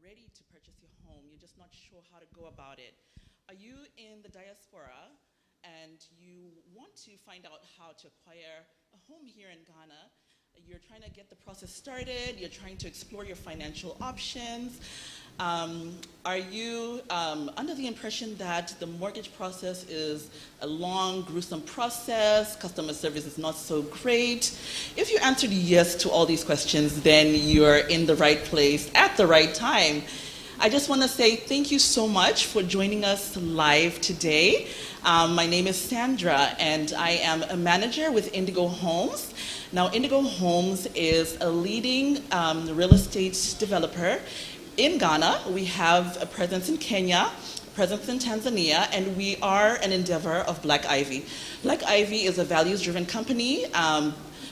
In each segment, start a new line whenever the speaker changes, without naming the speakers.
ready to purchase your home, you're just not sure how to go about it. Are you in the diaspora and you want to find out how to acquire a home here in Ghana? You're trying to get the process started, you're trying to explore your financial options. Are you under the impression that the mortgage process is a long, gruesome process, customer service is not so great? If you answered yes to all these questions, then you're in the right place at the right time. I just want to say thank you so much for joining us live today. My name is Sandra, and I am a manager with Indigo Homes. Now, Indigo Homes is a leading real estate developer in Ghana. We have a presence in Kenya, a presence in Tanzania, and we are an endeavor of Black Ivy. Black Ivy is a values-driven company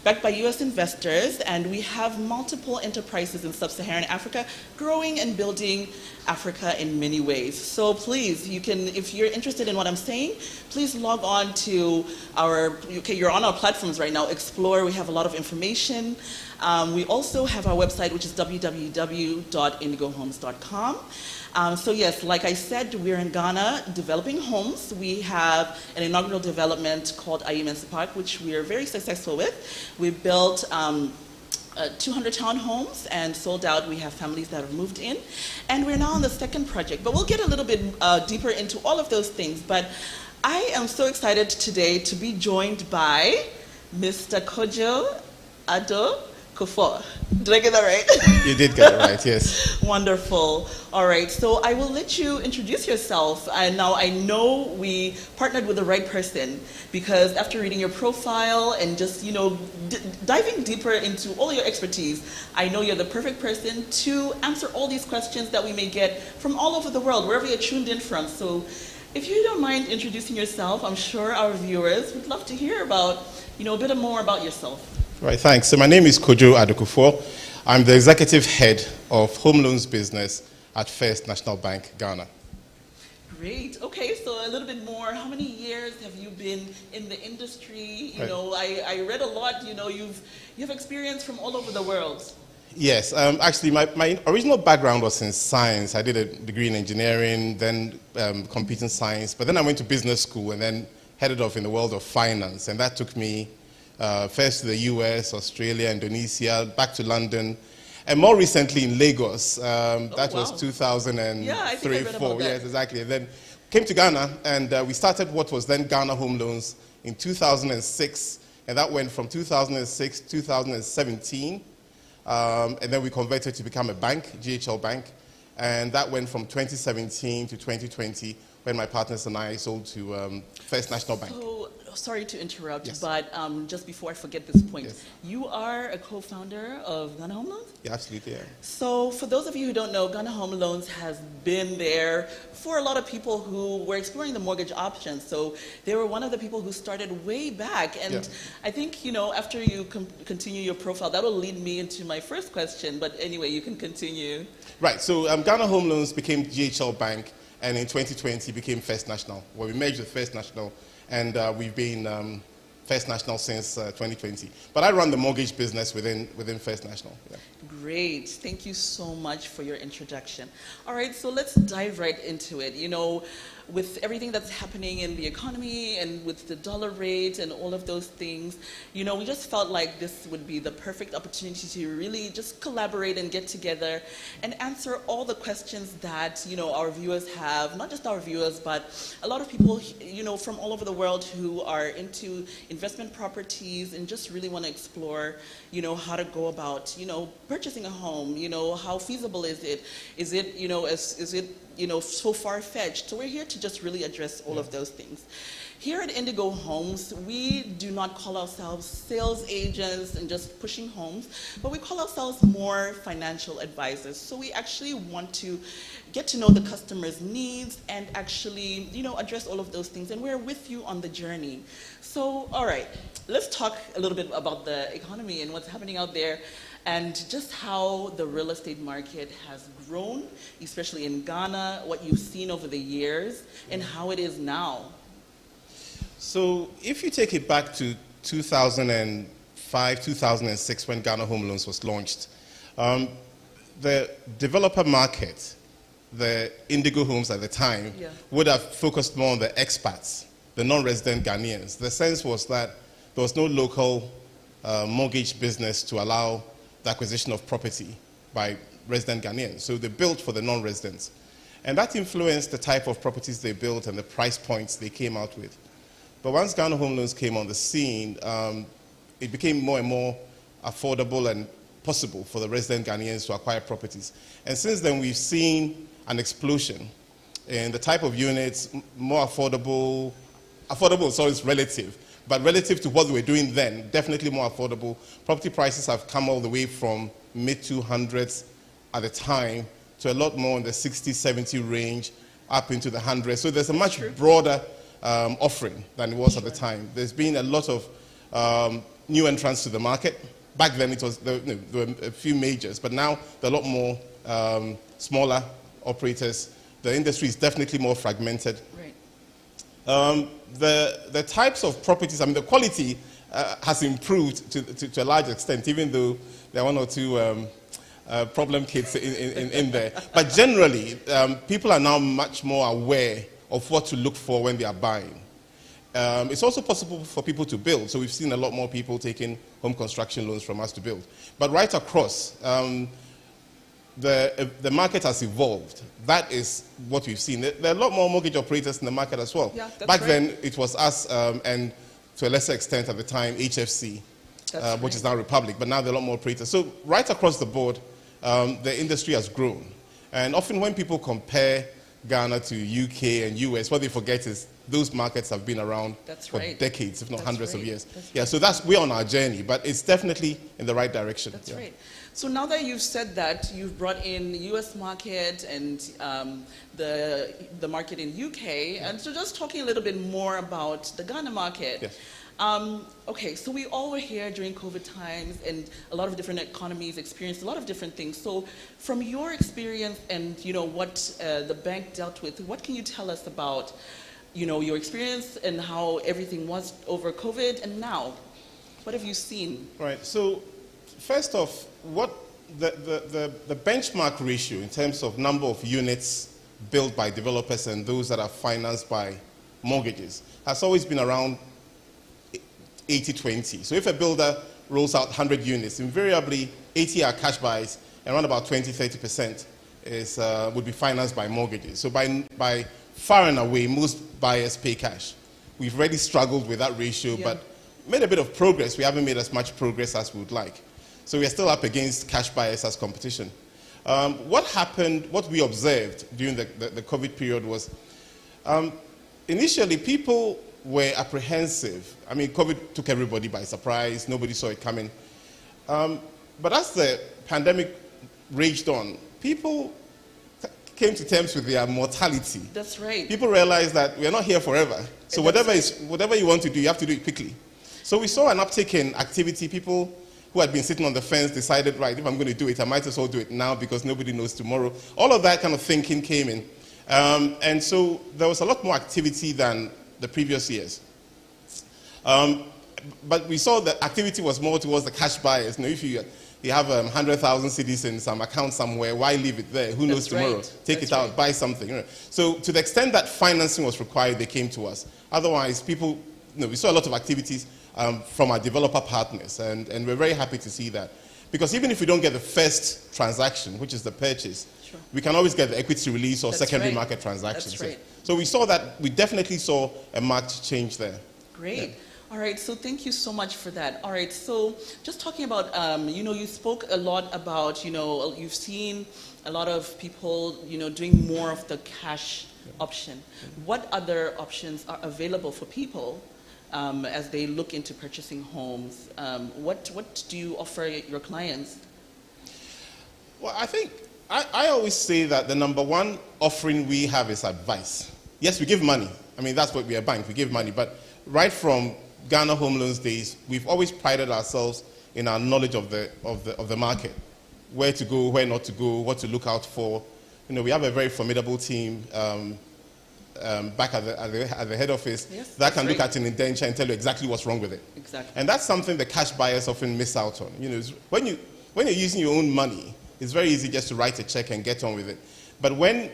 backed by US investors, and we have multiple enterprises in sub-Saharan Africa, growing and building Africa in many ways. So please, you can, if you're interested in what I'm saying, please log on to you're on our platforms right now, explore, we have a lot of information. We also have our website, which is www.indigohomes.com. So yes, like I said, we're in Ghana developing homes. We have an inaugural development called Ayimensi Park, which we are very successful with. We built 200 townhomes and sold out. We have families that have moved in. And we're now on the second project. But we'll get a little bit deeper into all of those things. But I am so excited today to be joined by Mr. Kojo Ado Kufuor. Did I get that right?
You did get it right, yes.
Wonderful. All right, so I will let you introduce yourself. And now I know we partnered with the right person, because after reading your profile and just, diving deeper into all your expertise, I know you're the perfect person to answer all these questions that we may get from all over the world, wherever you're tuned in from. So if you don't mind introducing yourself, I'm sure our viewers would love to hear about, a bit more about yourself.
Right, thanks. So my name is Kojo Ado Kufuor. I'm the executive head of home loans business at First National Bank, Ghana.
Great. Okay, so a little bit more. How many years have you been in the industry? I read a lot. You've experience from all over the world.
Yes, actually, my original background was in science. I did a degree in engineering, then computing science, but then I went to business school and then headed off in the world of finance, and that took me first to the US, Australia, Indonesia, back to London, and more recently in Lagos. That was 2003,
yeah, I think I read about that.
Yes, exactly. And then came to Ghana, and we started what was then Ghana Home Loans in 2006, and that went from 2006 to 2017, and then we converted to become a bank, GHL Bank, and that went from 2017 to 2020, when my partners and I sold to First National Bank.
So, sorry to interrupt,
yes.
But just before I forget this point,
yes.
You are a co-founder of Ghana Home Loans?
Yeah, absolutely, yeah.
So for those of you who don't know, Ghana Home Loans has been there for a lot of people who were exploring the mortgage options. So they were one of the people who started way back. And yeah. I think, after you continue your profile, that will lead me into my first question. But anyway, you can continue.
Right, so Ghana Home Loans became GHL Bank, and in 2020 became First National. Well, we merged with First National, and we've been First National since 2020. But I run the mortgage business within First National. Yeah.
Great. Thank you so much for your introduction. All right, so let's dive right into it. With everything that's happening in the economy and with the dollar rate and all of those things, we just felt like this would be the perfect opportunity to really just collaborate and get together and answer all the questions that, our viewers have, not just our viewers, but a lot of people, from all over the world who are into investment properties and just really want to explore, how to go about, purchasing a home, how feasible is it? Is it, is it so far-fetched? So we're here to just really address all of those things. Here at Indigo Homes, we do not call ourselves sales agents and just pushing homes, but we call ourselves more financial advisors. So we actually want to get to know the customer's needs and actually, address all of those things. And we're with you on the journey. So, all right, let's talk a little bit about the economy and what's happening out there, and just how the real estate market has grown, especially in Ghana, what you've seen over the years, and how it is now.
So if you take it back to 2005, 2006, when Ghana Home Loans was launched, the developer market, the Indigo Homes at the time,
Yeah.
would have focused more on the expats, the non-resident Ghanaians. The sense was that there was no local mortgage business to allow the acquisition of property by resident Ghanaians. So they built for the non-residents. And that influenced the type of properties they built and the price points they came out with. But once Ghana Home Loans came on the scene, it became more and more affordable and possible for the resident Ghanaians to acquire properties. And since then, we've seen an explosion in the type of units, more affordable, so it's relative, but relative to what we were doing then, definitely more affordable. Property prices have come all the way from mid-200s at the time to a lot more in the 60, 70 range, up into the hundreds. So there's a much broader offering than it was at the time. There's been a lot of new entrants to the market. Back then, there were a few majors, but now there are a lot more smaller operators. The industry is definitely more fragmented.
Right.
The types of properties, I mean, the quality has improved to a large extent, even though there are one or two problem kids in there. But generally, people are now much more aware of what to look for when they are buying. It's also possible for people to build. So we've seen a lot more people taking home construction loans from us to build. But right across, the market has evolved. That is what we've seen. There are a lot more mortgage operators in the market as well.
Yeah,
Back then, it was us and to a lesser extent at the time, HFC, which is now Republic. But now there are a lot more operators. So right across the board, the industry has grown. And often when people compare Ghana to UK and US, what they forget is those markets have been around for decades, if not hundreds of years. So we're on our journey, but it's definitely in the right direction.
That's right. So now that you've said that, you've brought in the US market and the market in UK, and so just talking a little bit more about the Ghana market.
Yes.
Okay, so we all were here during COVID times, and a lot of different economies experienced a lot of different things. So from your experience and what the bank dealt with, what can you tell us about your experience and how everything was over COVID, and now, what have you seen?
Right, so first off, what the benchmark ratio in terms of number of units built by developers and those that are financed by mortgages has always been around 80-20. So if a builder rolls out 100 units, invariably 80 are cash buys and around about 20-30% would be financed by mortgages. So by far and away, most buyers pay cash. We've already struggled with that ratio, but made a bit of progress. We haven't made as much progress as we would like. So we are still up against cash buyers as competition. What happened, what we observed during the COVID period was, initially people were apprehensive. I mean, COVID took everybody by surprise. Nobody saw it coming. But as the pandemic raged on, people came to terms with their mortality.
That's right.
People realized that we're not here forever. So whatever you want to do, you have to do it quickly. So we saw an uptick in activity. People who had been sitting on the fence decided, right, if I'm going to do it, I might as well do it now because nobody knows tomorrow. All of that kind of thinking came in. And so there was a lot more activity than the previous years. But we saw that activity was more towards the cash buyers. If you have 100,000 cedis in some account somewhere, why leave it there? Who knows tomorrow? Take it out, buy something. So to the extent that financing was required, they came to us. Otherwise, people, we saw a lot of activities from our developer partners, and we're very happy to see that. Because even if we don't get the first transaction, which is the purchase, we can always get the equity release or secondary market transactions. So we saw that, we definitely saw a marked change there.
Great. All right, so thank you so much for that. All right, so just talking about, you spoke a lot about, you've seen a lot of people, doing more of the cash option. What other options are available for people as they look into purchasing homes? What do you offer your clients?
Well, I think, I always say that the number one offering we have is advice. Yes, we give money. I mean, that's what we are a bank, we give money. But right from Ghana Home Loans days, we've always prided ourselves in our knowledge of the market. Where to go, where not to go, what to look out for. We have a very formidable team back at the head office that can look at an indenture and tell you exactly what's wrong with it.
Exactly.
And that's something the cash buyers often miss out on. When you're using your own money it's very easy just to write a check and get on with it. But when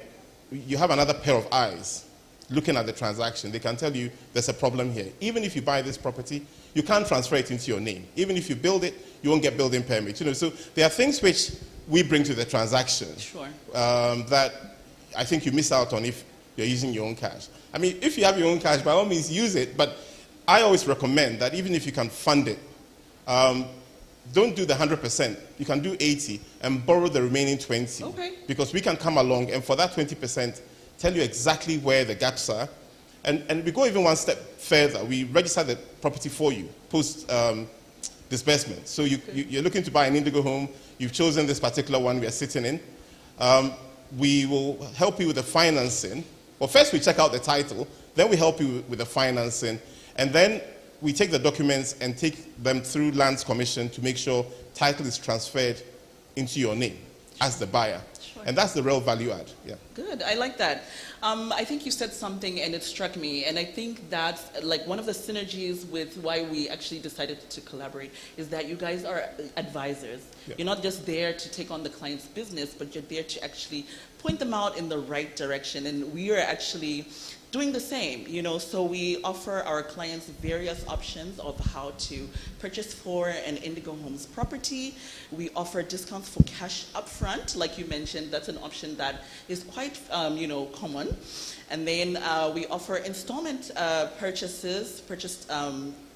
you have another pair of eyes looking at the transaction, they can tell you there's a problem here. Even if you buy this property, you can't transfer it into your name. Even if you build it, you won't get building permits. So there are things which we bring to the transaction that I think you miss out on if you're using your own cash. I mean, if you have your own cash, by all means use it, but I always recommend that even if you can fund it, don't do the 100%. You can do 80 and borrow the remaining 20.
Okay.
Because we can come along and for that 20%, tell you exactly where the gaps are. And we go even one step further. We register the property for you, post disbursement. So you're looking to buy an Indigo home. You've chosen this particular one we are sitting in. We will help you with the financing. Well, first we check out the title. Then we help you with the financing. And then we take the documents and take them through Lands Commission to make sure title is transferred into your name as the buyer. Sure. And that's the real value add. Yeah.
Good. I like that. I think you said something and it struck me, and I think that's like one of the synergies with why we actually decided to collaborate is that you guys are advisors. Yeah. You're not just there to take on the client's business, but you're there to actually point them out in the right direction, and we are actually doing the same, so we offer our clients various options of how to purchase for an Indigo Homes property. We offer discounts for cash upfront, like you mentioned. That's an option that is quite, common. And then we offer installment purchase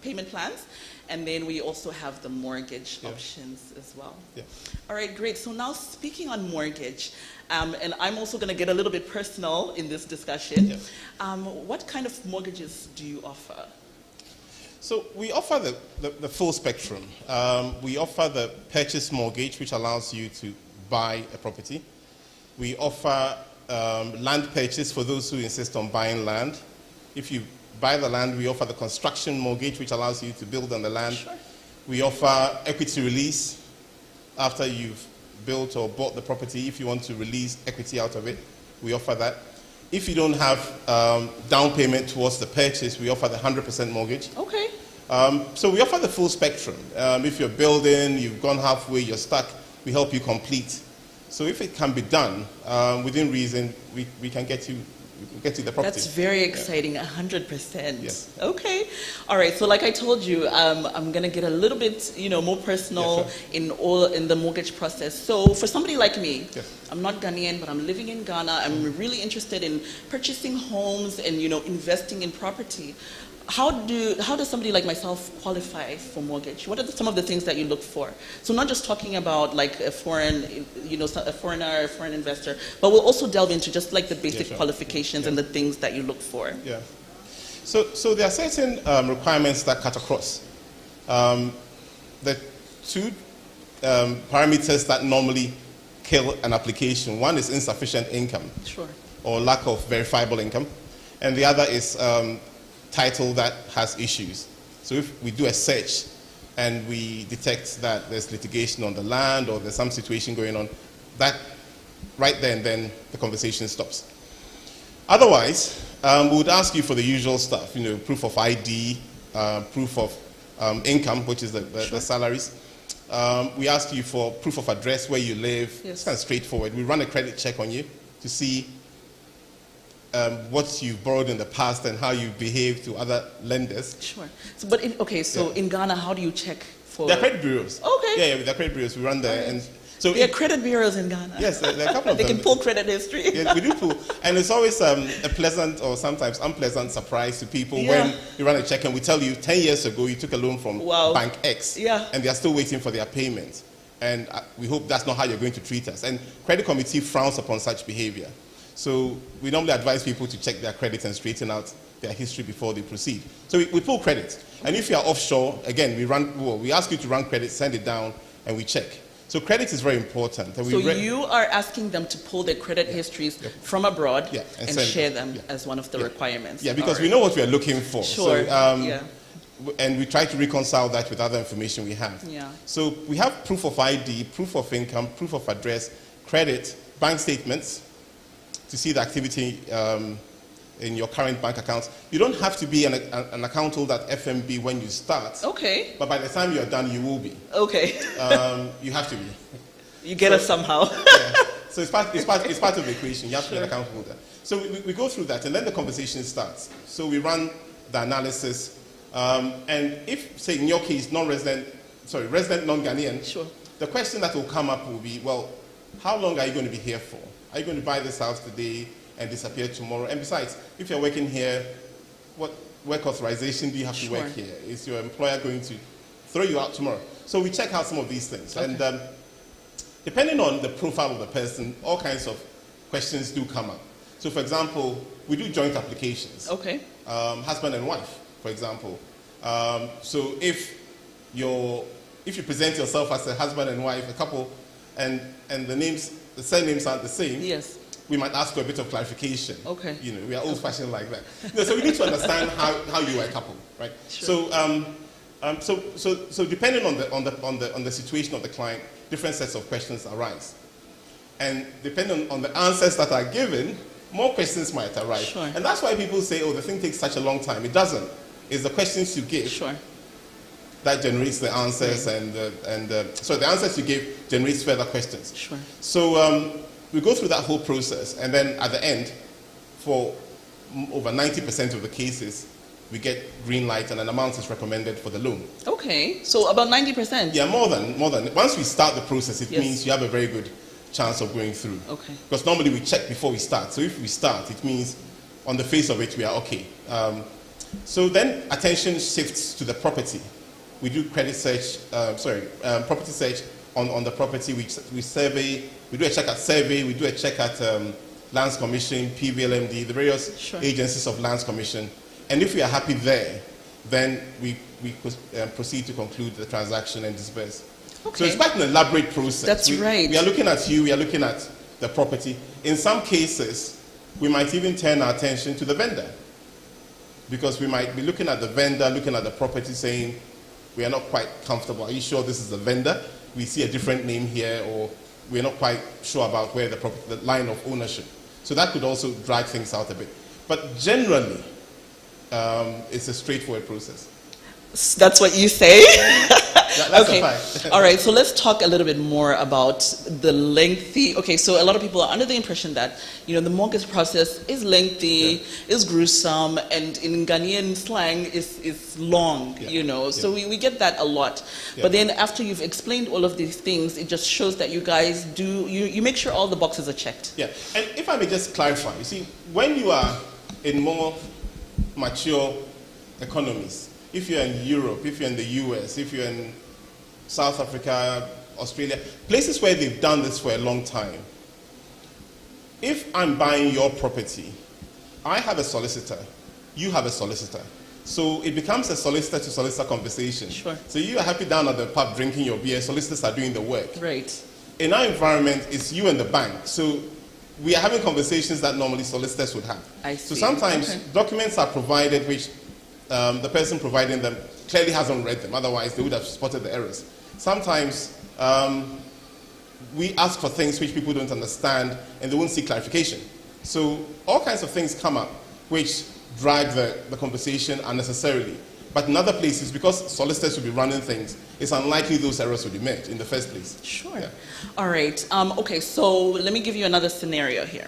payment plans. And then we also have the mortgage options as well. Yeah. All right, great. So now speaking on mortgage, and I'm also going to get a little bit personal in this discussion. Yeah. What kind of mortgages do you offer?
So we offer the full spectrum. We offer the purchase mortgage, which allows you to buy a property. We offer land purchase for those who insist on buying land. If you buy the land, we offer the construction mortgage, which allows you to build on the land. Sure. We offer equity release after you've built or bought the property. If you want to release equity out of it, we offer that. If you don't have down payment towards the purchase, we offer the 100% mortgage.
Okay.
So we offer the full spectrum. If you're building, you've gone halfway, you're stuck, we help you complete. So if it can be done within reason, we can get you the property.
That's very exciting, 100%. Yes. Okay. All right. So like I told you, I'm going to get a little bit, more personal in the mortgage process. So for somebody like me, I'm not Ghanaian, but I'm living in Ghana. I'm really interested in purchasing homes and, investing in property. How does somebody like myself qualify for mortgage? What are some of the things that you look for? So not just talking about like a foreign, a foreigner, a foreign investor, but we'll also delve into just like the basic qualifications and the things that you look for.
Yeah. So there are certain requirements that cut across. The two parameters that normally kill an application. One is insufficient income.
Sure.
Or lack of verifiable income. And the other is title that has issues. So if we do a search and we detect that there's litigation on the land or there's some situation going on, that right there and then the conversation stops. Otherwise, we would ask you for the usual stuff, proof of ID, proof of income, which is the salaries. We ask you for proof of address where you live. Yes. It's kind of straightforward. We run a credit check on you to see what you've borrowed in the past and how you behave to other lenders.
Sure. So, in Ghana, how do you check for?
There are credit bureaus.
Okay.
Yeah, there are credit bureaus. We run there. And so
there are credit bureaus in Ghana.
Yes, there are a couple of them.
They can pull credit history.
Yeah, we do pull. And it's always a pleasant or sometimes unpleasant surprise to people when you run a check and we tell you 10 years ago you took a loan from Bank X and they are still waiting for their payment. And we hope that's not how you're going to treat us. And credit committee frowns upon such behavior. So we normally advise people to check their credit and straighten out their history before they proceed. So we pull credit. And if you are offshore, again, we ask you to run credit, send it down, and we check. So credit is very important. And
so you are asking them to pull their credit histories from abroad and share them as one of the requirements.
Yeah, because we know what we are looking for.
Sure.
So, and we try to reconcile that with other information we have.
Yeah.
So we have proof of ID, proof of income, proof of address, credit, bank statements, to see the activity in your current bank accounts. You don't have to be an account holder at FNB when you start.
Okay.
But by the time you're done, you will be.
Okay.
You have to be.
You get us somehow.
Yeah. So it's part of the equation. You have to be an account holder. So we go through that, and then the conversation starts. So we run the analysis, and if, say, in your case, resident non-Ghanaian,
Sure.
the question that will come up will be, well, how long are you going to be here for? Are you going to buy this house today and disappear tomorrow? And besides, if you're working here, what work authorization do you have to work here? Is your employer going to throw you out tomorrow? So we check out some of these things. Okay. And depending on the profile of the person, all kinds of questions do come up. So, for example, we do joint applications.
Okay.
Husband and wife, for example. So if you present yourself as a husband and wife, a couple, and the surnames aren't the same,
yes,
we might ask for a bit of clarification.
Okay.
We are old-fashioned like that. So we need to understand how you are a couple, right?
Sure.
So depending on the situation of the client, different sets of questions arise, and depending on the answers that are given, more questions might arise.
Sure.
And that's why people say, "Oh, the thing takes such a long time." It doesn't. It's the questions you give.
Sure.
That generates the answers, and so the answers you give generates further questions.
Sure.
So we go through that whole process, and then at the end, for over 90% of the cases, we get green light and an amount is recommended for the loan.
Okay, so about 90%.
Yeah, more than. Once we start the process, it
Yes.
means you have a very good chance of going through.
Okay.
Because normally we check before we start. So if we start, it means on the face of it we are okay. So then attention shifts to the property. We do credit search, property search on the property. We survey, we do a check at survey, we do a check at Lands Commission, PVLMD, the various
Sure.
agencies of Lands Commission. And if we are happy there, then we proceed to conclude the transaction and disburse.
Okay.
So it's quite an elaborate process.
That's right.
We are looking at you, we are looking at the property. In some cases, we might even turn our attention to the vendor, because we might be looking at the vendor, looking at the property, saying, we are not quite comfortable. Are you sure this is the vendor? We see a different name here, or we're not quite sure about where the line of ownership. So that could also drag things out a bit. But generally, it's a straightforward process.
That's what you say?
That's
okay.
a fact.
All right, so let's talk a little bit more about the lengthy. Okay, so a lot of people are under the impression that, the mortgage process is lengthy, is gruesome, and in Ghanaian slang is long, So we get that a lot.
Yeah.
But then after you've explained all of these things, it just shows that you guys you make sure all the boxes are checked.
Yeah, and if I may just clarify, you see, when you are in more mature economies, if you're in Europe, if you're in the US, if you're in South Africa, Australia, places where they've done this for a long time, if I'm buying your property, I have a solicitor, you have a solicitor. So it becomes a solicitor to solicitor conversation.
Sure.
So you are happy down at the pub drinking your beer, solicitors are doing the work.
Right.
In our environment, it's you and the bank. So we are having conversations that normally solicitors would have.
I see.
So sometimes documents are provided which the person providing them clearly hasn't read them, otherwise they would have spotted the errors. Sometimes we ask for things which people don't understand and they won't see clarification. So all kinds of things come up which drag the conversation unnecessarily. But in other places, because solicitors will be running things, it's unlikely those errors will be met in the first place.
Sure.
Yeah.
All right. Okay, so let me give you another scenario here.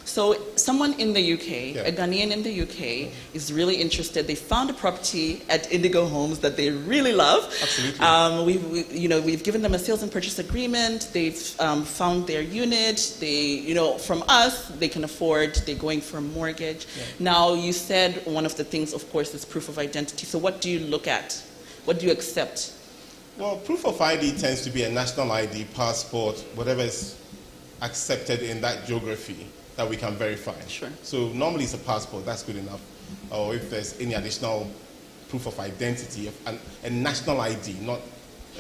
So someone in the UK, a Ghanaian in the UK, is really interested. They found a property at Indigo Homes that they really love.
Absolutely.
We've given them a sales and purchase agreement. They've found their unit. They, from us, they can afford. They're going for a mortgage. Yeah. Now, you said one of the things, of course, is proof of identity. So what do you look at? What do you accept?
Well, proof of ID tends to be a national ID, passport, whatever is accepted in that geography that we can verify.
Sure.
So normally it's a passport, that's good enough. Or if there's any additional proof of identity, a national ID, not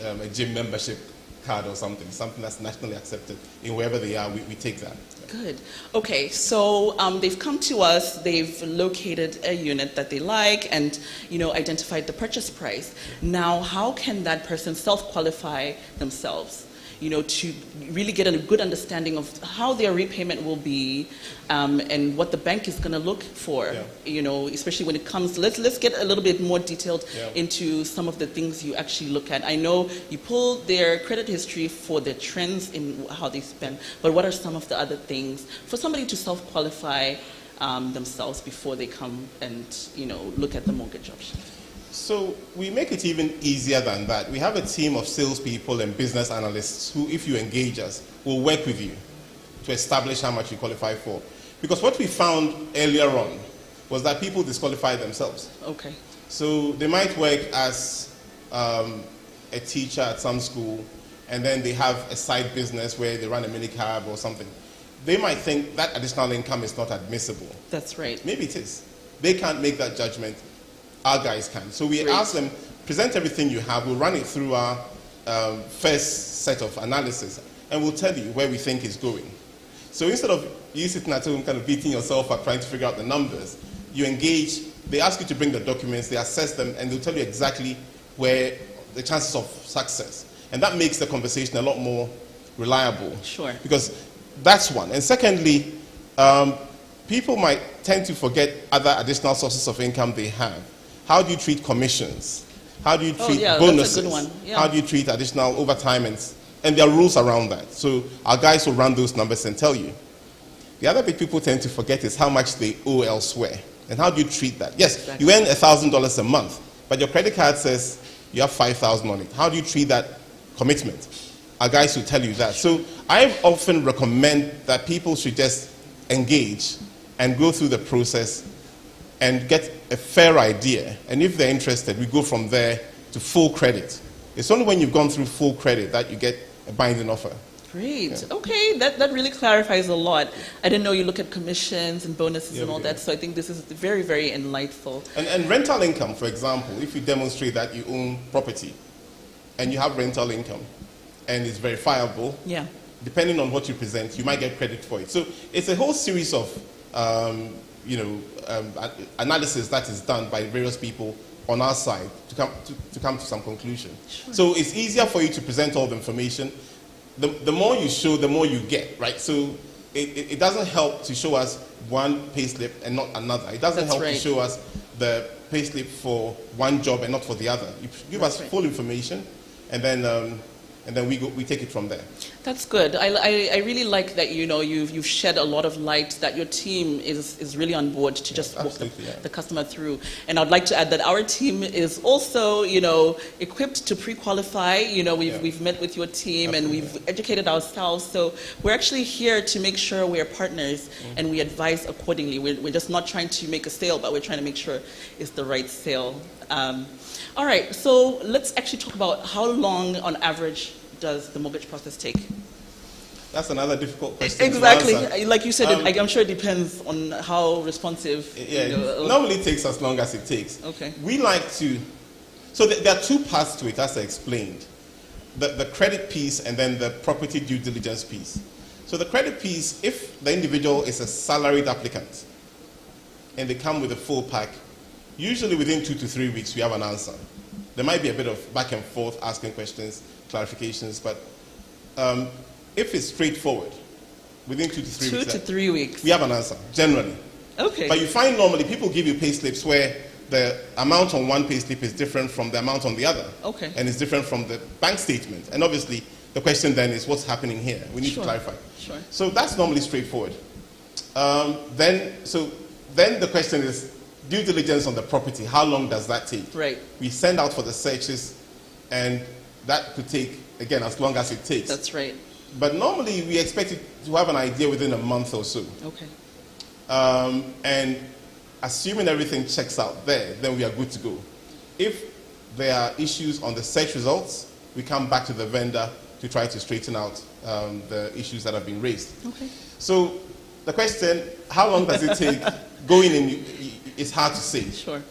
a gym membership card or something that's nationally accepted in wherever they are, we take that.
Good. Okay, so they've come to us, they've located a unit that they like and, identified the purchase price. Now, how can that person self-qualify themselves? to really get a good understanding of how their repayment will be, and what the bank is going to look for, especially when it comes, let's get a little bit more detailed into some of the things you actually look at. I know you pull their credit history for their trends in how they spend, but what are some of the other things for somebody to self-qualify themselves before they come and look at the mortgage option?
So we make it even easier than that. We have a team of salespeople and business analysts who, if you engage us, will work with you to establish how much you qualify for. Because what we found earlier on was that people disqualify themselves.
Okay.
So they might work as a teacher at some school, and then they have a side business where they run a minicab or something. They might think that additional income is not admissible.
That's right.
Maybe it is. They can't make that judgment. Our guys can. So we ask them, present everything you have. We'll run it through our first set of analysis, and we'll tell you where we think it's going. So instead of you sitting at home kind of beating yourself up trying to figure out the numbers, you engage. They ask you to bring the documents, they assess them, and they'll tell you exactly where the chances of success. And that makes the conversation a lot more reliable.
Sure.
Because that's one. And secondly, people might tend to forget other additional sources of income they have. How do you treat commissions? How do you treat bonuses?
That's a good one. Yeah.
How do you treat additional overtime? And there are rules around that. So our guys will run those numbers and tell you. The other bit people tend to forget is how much they owe elsewhere. And how do you treat that? Yes,
exactly.
You earn $1,000 a month, but your credit card says you have $5,000 on it. How do you treat that commitment? Our guys will tell you that. So I often recommend that people should just engage and go through the process and get a fair idea. And if they're interested, we go from there to full credit. It's only when you've gone through full credit that you get a binding offer.
Great.
Yeah.
Okay, that really clarifies a lot. I didn't know you look at commissions and bonuses and all that, so I think this is very, very enlightful.
And rental income, for example, if you demonstrate that you own property and you have rental income and it's verifiable, depending on what you present, you might get credit for it. So it's a whole series of analysis that is done by various people on our side to come to some conclusion.
Sure.
So it's easier for you to present all the information. The more you show, the more you get, right? So it doesn't help to show us one payslip and not another. It doesn't help to show us the payslip for one job and not for the other. You give us full information, and then we take it from there.
That's good. I really like that you've shed a lot of light, that your team is really on board to just walk the customer through. And I'd like to add that our team is also equipped to pre-qualify. We've met with your team and we've educated ourselves. So we're actually here to make sure we're partners and we advise accordingly. We're just not trying to make a sale, but we're trying to make sure it's the right sale. All right, so let's actually talk about how long on average does the mortgage process take?
That's another difficult question.
Exactly. Like you said, I'm sure it depends on how responsive.
Normally it takes as long as it takes.
Okay.
We like to, so there are two parts to it, as I explained. The credit piece and then the property due diligence piece. So the credit piece, if the individual is a salaried applicant and they come with a full pack, usually within 2 to 3 weeks we have an answer. There might be a bit of back and forth, asking questions, clarifications, but if it's straightforward, within 2 to 3 weeks.
2 to 3 weeks.
We have an answer, generally.
Okay.
But you find normally people give you pay slips where the amount on one pay slip is different from the amount on the other. Okay. And it's different from the bank statement. And obviously, the question then is what's happening here? We need to clarify.
Sure.
So that's normally straightforward. Then the question is, due diligence on the property, how long does that take?
Right.
We send out for the searches, and that could take, again, as long as it takes.
That's right.
But normally, we expect it to have an idea within a month or so.
Okay.
And assuming everything checks out there, then we are good to go. If there are issues on the search results, we come back to the vendor to try to straighten out the issues that have been raised.
Okay.
So the question, how long does it take going in? It's hard to say.
Sure.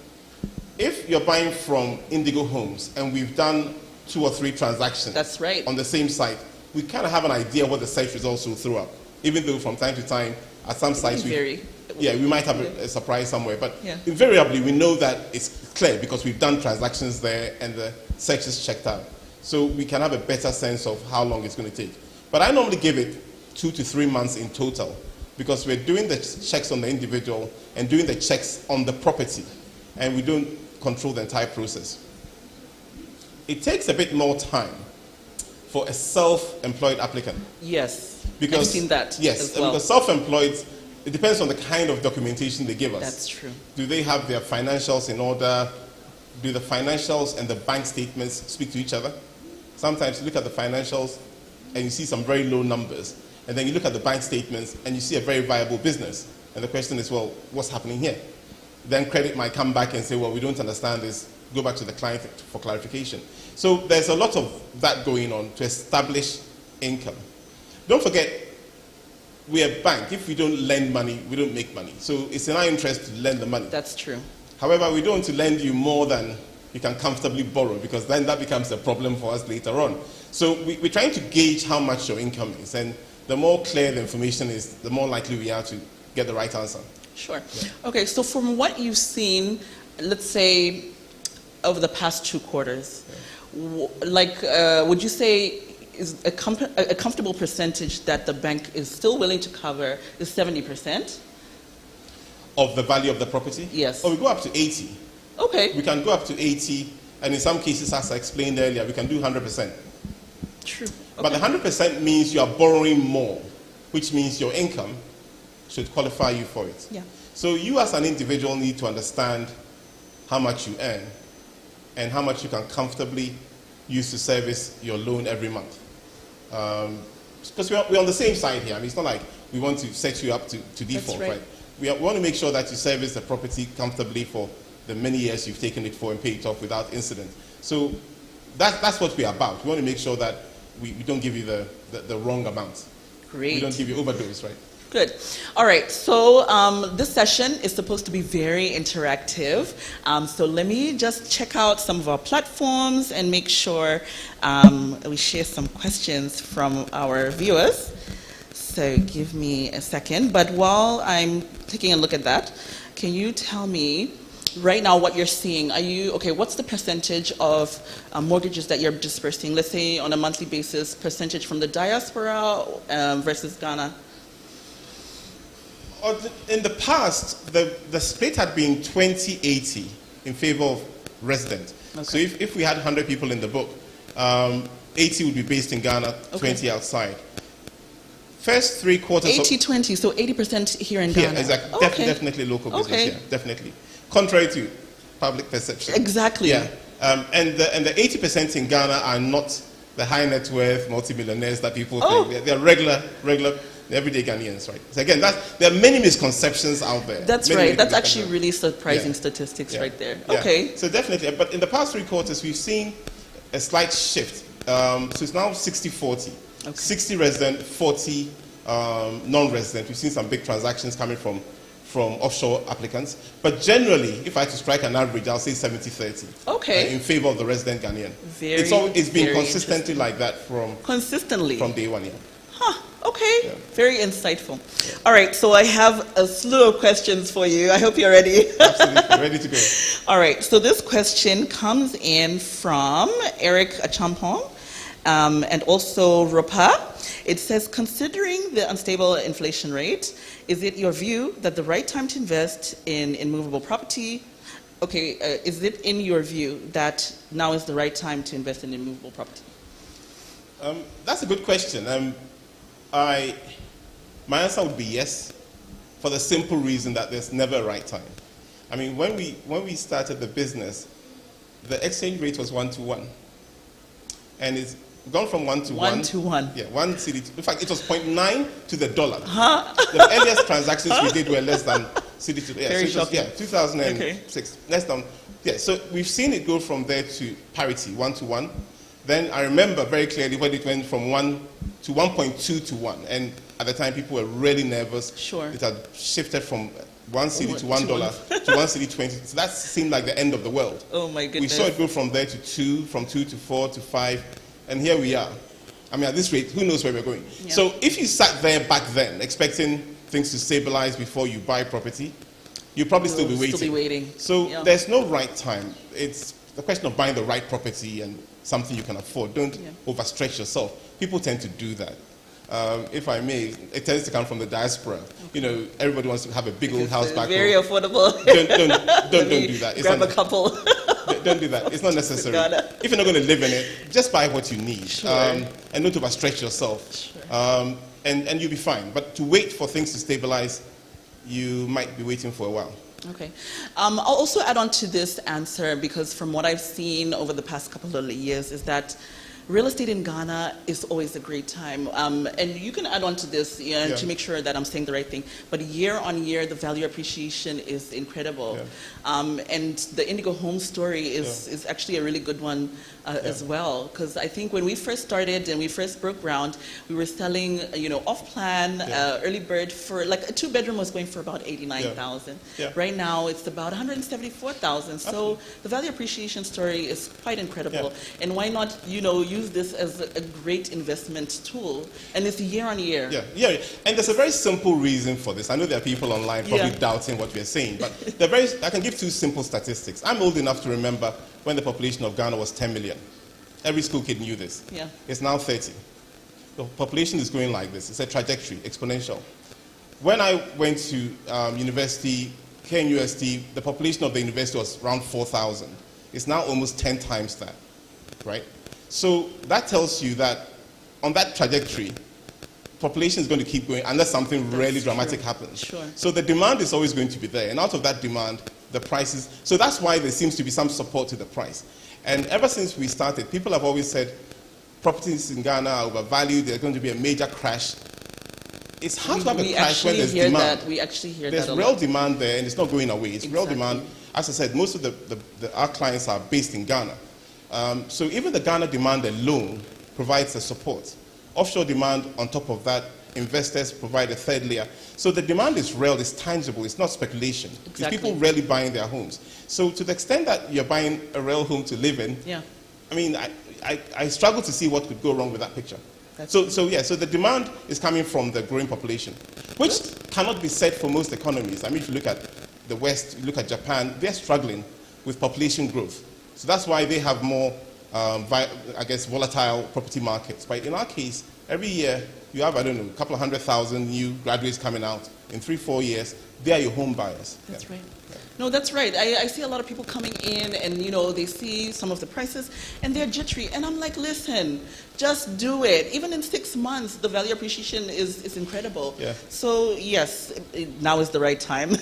If you're buying from Indigo Homes and we've done 2 or 3 transactions
That's right.
on the same site, we kind of have an idea what the search results will throw up. Even though from time to time, at some sites, we might have a surprise somewhere. But invariably, we know that it's clear because we've done transactions there and the search is checked out. so we can have a better sense of how long it's going to take. But I normally give it 2 to 3 months in total, because we're doing the checks on the individual and doing the checks on the property, and we don't control the entire process. It takes a bit more time for a self-employed applicant.
Yes,
because,
I've seen that
yes,
as well.
Because self-employed, it depends on the kind of documentation they give us.
That's true.
Do they have their financials in order? Do the financials and the bank statements speak to each other? Sometimes you look at the financials and you see some very low numbers, and then you look at the bank statements and you see a very viable business. And the question is, well, what's happening here? Then credit might come back and say, well, we don't understand this. Go back to the client for clarification. So there's a lot of that going on to establish income. Don't forget, we're a bank. If we don't lend money, we don't make money. So it's in our interest to lend the money.
That's true.
However, we don't want to lend you more than you can comfortably borrow, because then that becomes a problem for us later on. So we're trying to gauge how much your income is, and the more clear the information is, the more likely we are to get the right answer.
Sure.
Yeah.
Okay, so from what you've seen, let's say over the past 2 quarters, would you say is a comfortable percentage that the bank is still willing to cover is 70%?
Of the value of the property?
Yes.
Or we go up to 80.
Okay.
We can go up to 80, and in some cases, as I explained earlier, we can do 100%.
True. Okay.
But the 100% means you are borrowing more, which means your income should qualify you for it.
Yeah.
So you as an individual need to understand how much you earn and how much you can comfortably use to service your loan every month. Because we're on the same side here. I mean, it's not like we want to set you up to default,
right?
Right? We want to make sure that you service the property comfortably for the many years you've taken it for and pay it off without incident. So that's what we're about. We want to make sure that we don't give you the wrong amount.
Great.
We don't give you overdose, right?
Good. All right. So this session is supposed to be very interactive. So let me just check out some of our platforms and make sure we share some questions from our viewers. So give me a second. But while I'm taking a look at that, can you tell me right now what you're seeing? What's the percentage of mortgages that you're dispersing? Let's say on a monthly basis, percentage from the diaspora versus Ghana?
In the past, the split had been 20-80 in favor of resident. Okay. So if we had 100 people in the book, 80 would be based in Ghana, 20 outside. First 3 quarters
80-20, so 80% here in Ghana.
Yeah, exactly.
Okay.
Definitely local business, yeah, definitely. Contrary to public perception.
Exactly.
Yeah. And the 80% in Ghana are not the high net worth multimillionaires that people think. They're regular, everyday Ghanaians, right? So again, there are many misconceptions out there.
That's right. That's actually really surprising statistics right there.
Yeah.
Okay.
So definitely, but in the past 3 quarters, we've seen a slight shift. So it's now 60-40. Okay. 60 resident, 40 non-resident. We've seen some big transactions coming from offshore applicants. But generally, if I had to strike an average, I'll say 70-30.
Okay.
In favor of the resident Ghanaian. It's been consistently like that from day one, yeah.
Huh. Okay. Yeah. Very insightful. Yeah. All right. So I have a slew of questions for you. I hope you're ready.
Absolutely. Ready to go.
All right. So this question comes in from Eric Achampong and also Rupa. It says, considering the unstable inflation rate, is it your view that the right time to invest in immovable property? Okay. Is it in your view that now is the right time to invest in immovable property?
That's a good question. My answer would be yes, for the simple reason that there's never a right time. I mean, when we started the business, the exchange rate was 1-to-1, and it's gone from 1-to-1.
1-to-1.
Yeah, 1 cedi. In fact, it was 0.9 to the dollar.
Huh?
The earliest transactions we did were less than cedi to. Yeah,
Very
so
shocking.
2006. Okay. Less than. Yeah, so we've seen it go from there to parity, 1-to-1. Then I remember very clearly when it went from 1 to 1.2 to 1, and at the time people were really nervous.
Sure.
It had shifted from 1 cedi to $1 to 1 cedi 20. So that seemed like the end of the world.
Oh my goodness.
We saw it go from there to 2, from 2 to 4 to 5, and here we are. I mean, at this rate, who knows where we're going? Yeah. So if you sat there back then expecting things to stabilize before you buy property, you'll probably still be waiting.
So
there's no right time. It's the question of buying the right property and something you can afford. Don't overstretch yourself. People tend to do that. If I may, it tends to come from the diaspora. Okay. You know, everybody wants to have a big old house back home.
Very affordable.
Don't do that. It's
grab a couple.
Don't do that. It's not necessary. If you're not going to live in it, just buy what you need.
Sure.
And don't overstretch yourself. Sure. And you'll be fine. But to wait for things to stabilize, you might be waiting for a while.
Okay. I'll also add on to this answer, because from what I've seen over the past couple of years is that real estate in Ghana is always a great time. And you can add on to this to make sure that I'm saying the right thing. But year on year, the value appreciation is incredible. Yeah. And the Indigo Home story is actually a really good one as well. Because I think when we first started and we first broke ground, we were selling, off-plan, early bird for, like, a 2-bedroom was going for about 89,000. Yeah. Right now, it's about 174,000. So the value appreciation story is quite incredible. Yeah. And why not, use this as a great investment tool, and it's year on year. Yeah.
And there's a very simple reason for this. I know there are people online probably doubting what we're saying, but I can give 2 simple statistics. I'm old enough to remember when the population of Ghana was 10 million. Every school kid knew this. Yeah. It's now 30. The population is going like this. It's a trajectory, exponential. When I went to university, KNUST, the population of the university was around 4,000. It's now almost 10 times that, right? So that tells you that on that trajectory, population is going to keep going unless something really dramatic happens. Sure. So the demand is always going to be there. And out of that demand, the prices. So that's why there seems to be some support to the price. And ever since we started, people have always said properties in Ghana are overvalued. There's going to be a major crash. It's hard to have a crash when there's demand.
We actually hear
there's
that a
real
lot.
Demand there, and it's not going away. It's real demand. As I said, most of our clients are based in Ghana. So even the Ghana demand alone provides the support. Offshore demand on top of that, investors provide a third layer. So the demand is real, it's tangible, it's not speculation. Exactly. It's people really buying their homes. So to the extent that you're buying a real home to live in, I mean, I struggle to see what could go wrong with that picture. So the demand is coming from the growing population, which cannot be said for most economies. I mean, if you look at the West, you look at Japan, they're struggling with population growth. So that's why they have more, volatile property markets. But in our case, every year you have, a couple of 100,000 new graduates coming out. In 3-4 years, they are your home buyers.
That's right. No, that's right. I see a lot of people coming in and, they see some of the prices and they're jittery. And I'm like, listen, just do it. Even in 6 months, the value appreciation is incredible. Yeah. So, yes, now is the right time.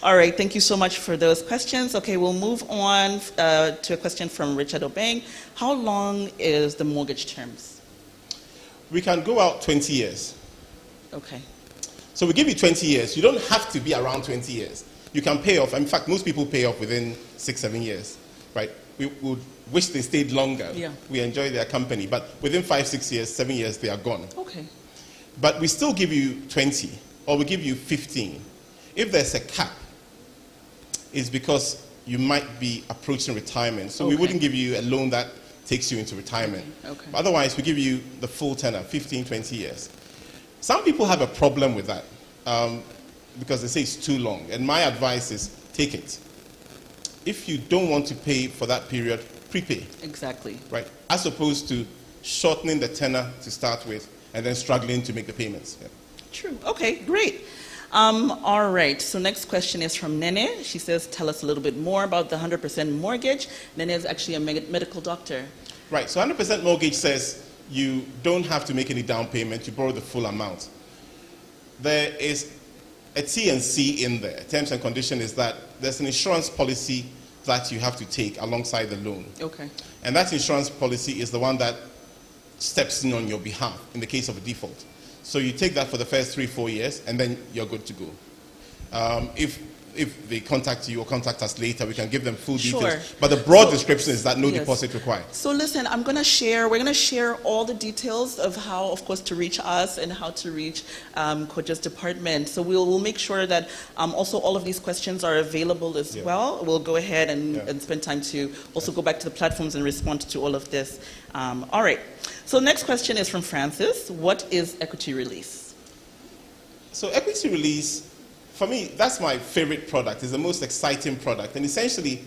All right, thank you so much for those questions. Okay, we'll move on to a question from Richard Obeng. How long is the mortgage terms?
We can go out 20 years.
Okay.
So we give you 20 years. You don't have to be around 20 years. You can pay off. In fact, most people pay off within 6-7 years, right? We would wish they stayed longer. Yeah. We enjoy their company. But within 5-6 years, 7 years, they are gone.
Okay.
But we still give you 20, or we give you 15. If there's a cap, it's because you might be approaching retirement. So we wouldn't give you a loan that takes you into retirement. Okay. But otherwise, we give you the full tenor, 15, 20 years. Some people have a problem with that because they say it's too long. And my advice is take it. If you don't want to pay for that period, prepay. Exactly. Right? As opposed to shortening the tenor to start with and then struggling to make the payments. Yeah.
True. Okay, great. All right, so next question is from Nene. She says, tell us a little bit more about the 100% mortgage. Nene is actually a medical doctor.
Right, so 100% mortgage says you don't have to make any down payment, you borrow the full amount. There is a T&C in there. Terms and condition is that there's an insurance policy that you have to take alongside the loan. Okay. And that insurance policy is the one that steps in on your behalf in the case of a default. So you take that for the first 3-4 years, and then you're good to go. If they contact you or contact us later, we can give them full details. But the broad description is that no deposit required.
So listen, we're going to share all the details of how, of course, to reach us and how to reach Koja's department. So we'll make sure that also all of these questions are available as well. We'll go ahead and spend time to also go back to the platforms and respond to all of this. All right. So next question is from Francis. What is equity release?
So equity release, for me, that's my favorite product. It's the most exciting product. And essentially,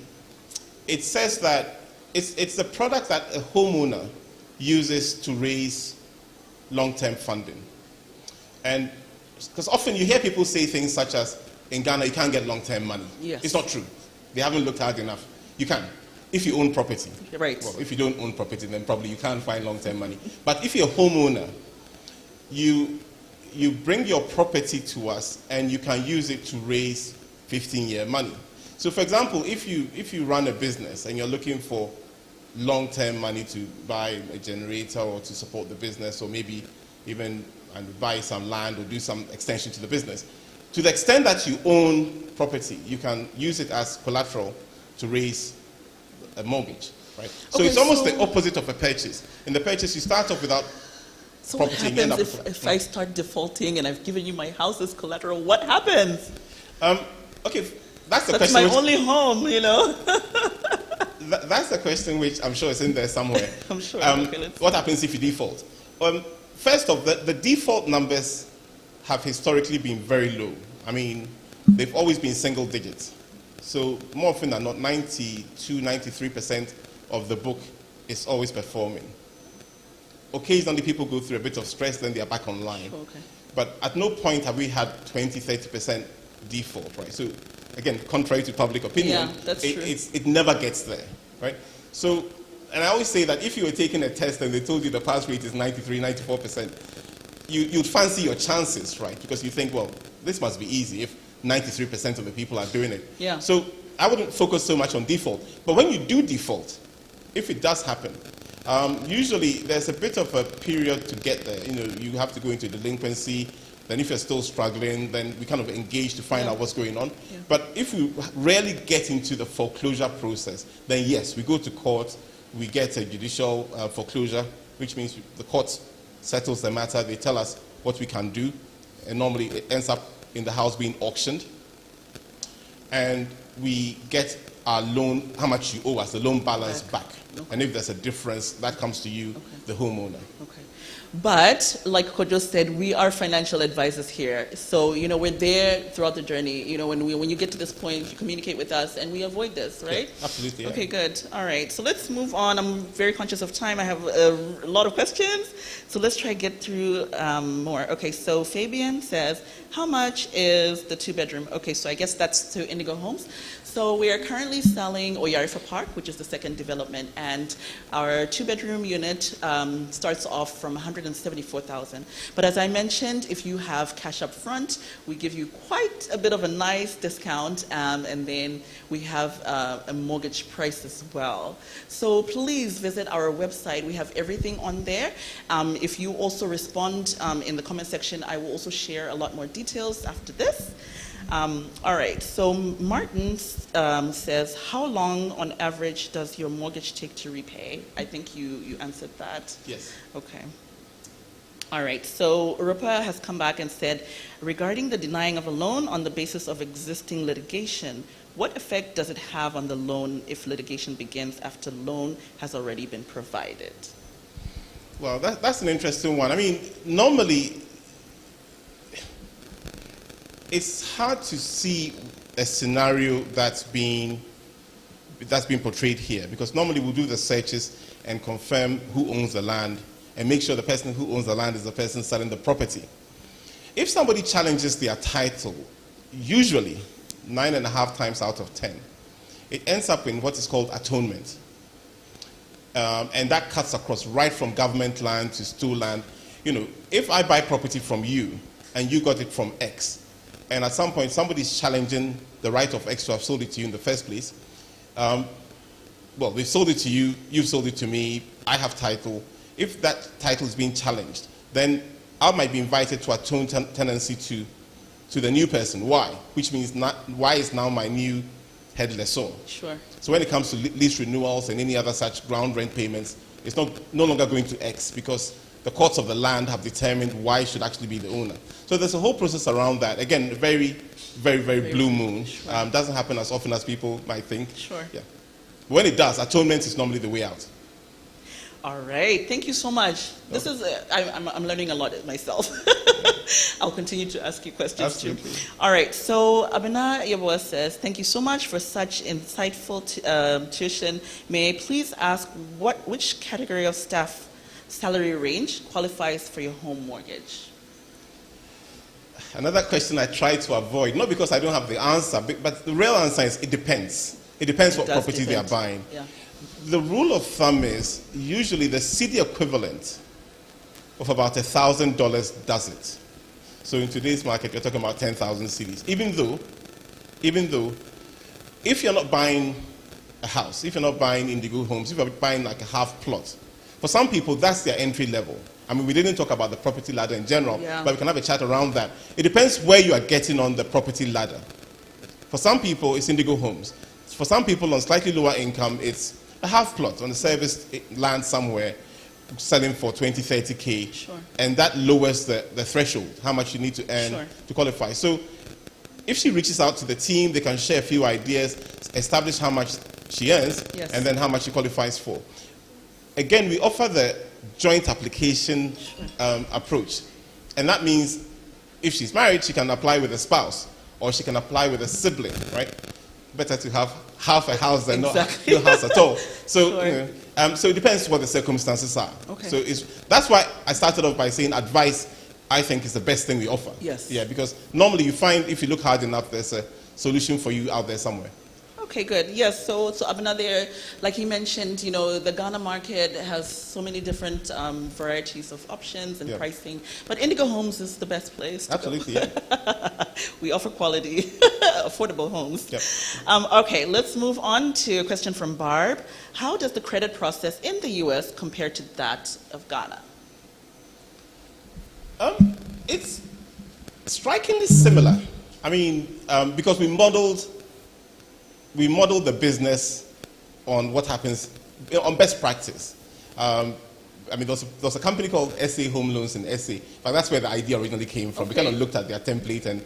it says that it's a product that a homeowner uses to raise long-term funding. And because often you hear people say things such as, in Ghana, you can't get long-term money.
Yes.
It's not true. They haven't looked hard enough. You can, if you own property.
Right.
Well, if you don't own property, then probably you can't find long-term money. But if you're a homeowner, you bring your property to us and you can use it to raise 15-year money. So for example, if you run a business and you're looking for long-term money to buy a generator or to support the business, or maybe even buy some land or do some extension to the business, to the extent that you own property, you can use it as collateral to raise a mortgage, right? So
Okay,
it's almost
so
the opposite of a purchase. In the purchase, you start off without
So what
property and end
happens
up
if I start defaulting and I've given you my house as collateral? What happens?
Okay, that's the
That's
question.
my only home, you know.
That's the question which I'm sure is in there somewhere.
I'm sure. Okay,
What happens if you default? First off, the default numbers have historically been very low. I mean, they've always been single digits. So more often than not, 92, 93% of the book is always performing. Occasionally people go through a bit of stress, then they are back online.
Okay.
But at no point have we had 20, 30% default, right? So again, contrary to public opinion,
Yeah, that's true.
it never gets there, right? So, and I always say that if you were taking a test and they told you the pass rate is 93, 94%, you'd fancy your chances, right? Because you think, well, this must be easy if 93% of the people are doing it.
Yeah.
So I wouldn't focus so much on default. But when you do default, if it does happen, usually there's a bit of a period to get there. You know, you have to go into delinquency. Then if you're still struggling, then we kind of engage to find out what's going on.
Yeah.
But if we rarely get into the foreclosure process, then yes, we go to court, we get a judicial foreclosure, which means the court settles the matter, they tell us what we can do, and normally it ends up in the house being auctioned, and we get our loan, how much you owe us, the loan balance back.
Okay.
And if there's a difference, that comes to you, the homeowner.
Okay. But, like Kojo said, we are financial advisors here. So, you know, we're there throughout the journey. You know, when you get to this point, you communicate with us and we avoid this, right?
Yeah, absolutely. Yeah.
Okay, good. All right. So let's move on. I'm very conscious of time. I have a lot of questions. So let's try to get through more. Okay, so Fabian says, how much is the 2-bedroom? Okay, so I guess that's to Indigo Homes. So we are currently selling Oyarifa Park, which is the second development, and our 2-bedroom unit starts off from 174,000. But as I mentioned, if you have cash up front, we give you quite a bit of a nice discount, and then we have a mortgage price as well. So please visit our website. We have everything on there. If you also respond in the comment section, I will also share a lot more details after this. All right, so Martin says, how long on average does your mortgage take to repay? I think you answered that.
Yes.
Okay. All right, so Rupa has come back and said, regarding the denying of a loan on the basis of existing litigation, what effect does it have on the loan if litigation begins after loan has already been provided?
Well, that's an interesting one. I mean, normally, it's hard to see a scenario that's being portrayed here, because normally we'll do the searches and confirm who owns the land and make sure the person who owns the land is the person selling the property. If somebody challenges their title, usually 9.5 times out of 10, it ends up in what is called atonement. And that cuts across right from government land to stool land. You know, if I buy property from you and you got it from X, and at some point somebody's challenging the right of X to have sold it to you in the first place, well, they sold it to you, you've sold it to me, I have title. If that title is being challenged, then I might be invited to atone tenancy to the new person. Why? Which means Y is now my new head lessor.
Sure.
So when it comes to lease renewals and any other such ground rent payments, it's no longer going to X, because the courts of the land have determined Y should actually be the owner. So there's a whole process around that. Again, very, very, very blue moon.
Sure.
Doesn't happen as often as people might think.
Sure.
Yeah. When it does, atonement is normally the way out.
All right, thank you so much. This is, I'm learning a lot myself. I'll continue to ask you questions
Absolutely.
too. All right, so Abena Yeboah says, thank you so much for such insightful tuition. May I please ask which category of staff salary range qualifies for your home mortgage?
Another question I try to avoid, not because I don't have the answer, but the real answer is it depends. It depends what property they are buying.
Yeah.
The rule of thumb is usually the city equivalent of about $1,000 does it. So in today's market, you're talking about 10,000 cedis. Even though, if you're not buying a house, if you're not buying indigo homes, if you're buying like a half plot, for some people, that's their entry level. I mean, we didn't talk about the property ladder in general, but we can have a chat around that. It depends where you are getting on the property ladder. For some people, it's indigo homes. For some people on slightly lower income, it's a half plot on a serviced land somewhere, selling for 20, 30K.
Sure.
And that lowers the threshold, how much you need to earn to qualify. So if she reaches out to the team, they can share a few ideas, establish how much she earns, and then how much she qualifies for. Again, we offer the joint application approach. And that means if she's married, she can apply with a spouse, or she can apply with a sibling, right? Better to have half a house than not no house at all. So, so it depends what the circumstances are.
Okay.
So that's why I started off by saying advice, I think, is the best thing we offer.
Yes.
Yeah, because normally you find if you look hard enough, there's a solution for you out there somewhere.
Okay, good. Yes, so Abena there, like he mentioned, you know, the Ghana market has so many different varieties of options and pricing, but Indigo Homes is the best place to
Absolutely,
go.
yeah.
We offer quality, affordable homes.
Yep.
Okay, let's move on to a question from Barb. How does the credit process in the U.S. compare to that of Ghana?
It's strikingly similar. I mean, because we modeled the business on what happens, on best practice. I mean, there was a company called SA Home Loans in SA, but that's where the idea originally came from. We kind of looked at their template and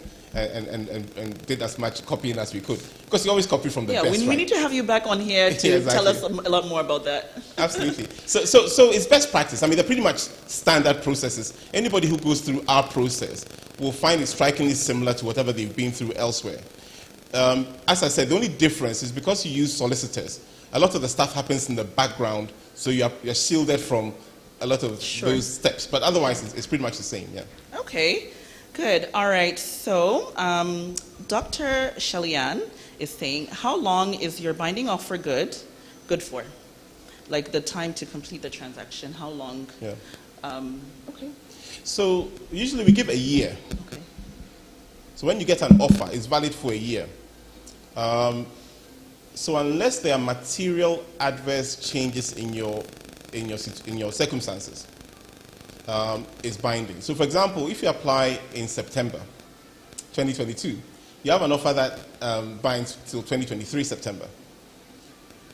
did as much copying as we could. Because you always copy from the best,
we need to have you back on here to tell us a lot more about that.
Absolutely. So it's best practice. I mean, they're pretty much standard processes. Anybody who goes through our process will find it strikingly similar to whatever they've been through elsewhere. As I said, the only difference is because you use solicitors, a lot of the stuff happens in the background, so you're shielded from a lot of those steps. But otherwise, it's pretty much the same, yeah.
Okay, good. All right, so Dr. Shalian is saying, how long is your binding offer good for? Like the time to complete the transaction, how long?
Yeah.
Okay.
So usually we give a year.
Okay.
So when you get an offer, it's valid for a year. So unless there are material adverse changes in your circumstances, it's binding. So for example, if you apply in September 2022, you have an offer that binds till 2023 September.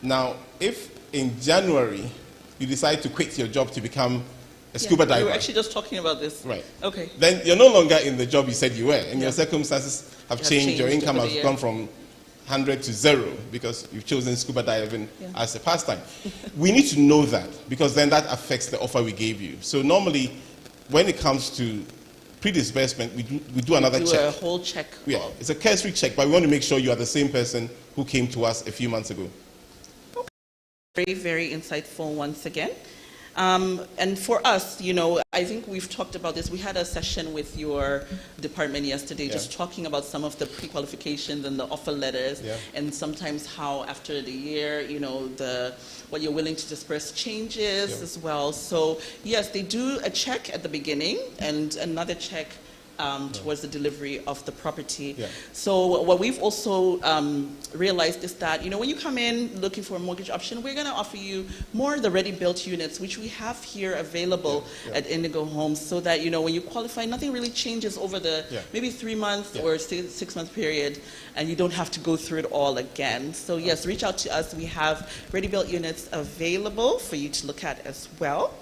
Now, if in January you decide to quit your job to become a scuba diver.
We were actually just talking about this.
Right.
Okay.
Then you're no longer in the job you said you were, and your circumstances have changed. Your income has gone from 100 to 0 because you've chosen scuba diving as a pastime. We need to know that because then that affects the offer we gave you. So normally, when it comes to pre-disbursement, we do another check.
A whole check.
Yeah, it's a cursory check, but we want to make sure you are the same person who came to us a few months ago.
Okay. Very, very insightful once again. And for us, you know, I think we've talked about this. We had a session with your department yesterday just talking about some of the pre-qualifications and the offer letters and sometimes how after the year, you know, what you're willing to disperse changes as well. So yes, they do a check at the beginning and another check towards the delivery of the property. So what we've also realized is that, you know, when you come in looking for a mortgage option, we're going to offer you more of the ready-built units, which we have here available at Indigo Homes, so that, you know, when you qualify, nothing really changes over the maybe 3-month or 6-month period, and you don't have to go through it all again. So yes, reach out to us. We have ready-built units available for you to look at as well.